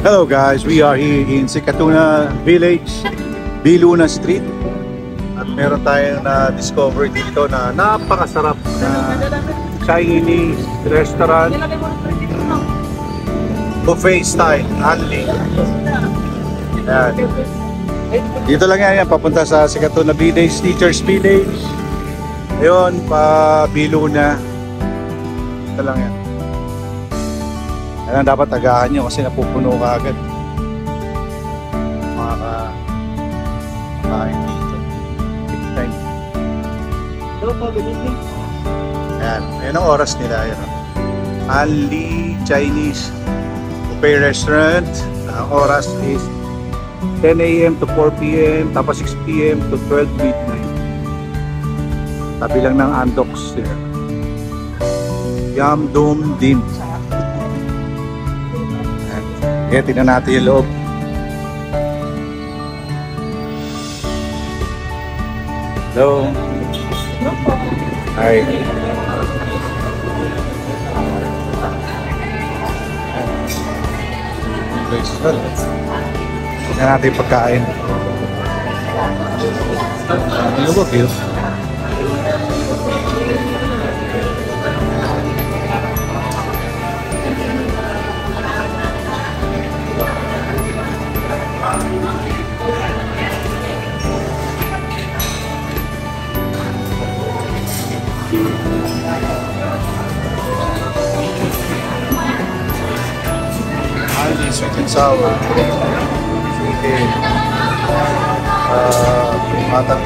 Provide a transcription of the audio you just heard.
Hello guys, we are here in Sikatuna Village, Biluna Street. At meron tayong na-discover dito na napakasarap na Chinese restaurant. Buffet style, only. Ayan. Dito lang yan, papunta sa Sikatuna Village, Teachers Village. Ayun, pa Biluna. Dito lang yan. Kaya dapat agahan nyo kasi napupuno ka agad. Makakain dito. Big time. Ayan. Ayan ang oras nila. Ayan. Ali Chinese Buffet Restaurant. Ang oras is 10 AM to 4 PM. Tapos 6 PM to 12 midnight. Tabi lang ng Andox. Yam Dum Dim. Kaya tingnan natin yung loob. Hello. Hi. Tingnan natin yung pagkain. Ano ba view? Only sweet and sour. Chicken. Matang.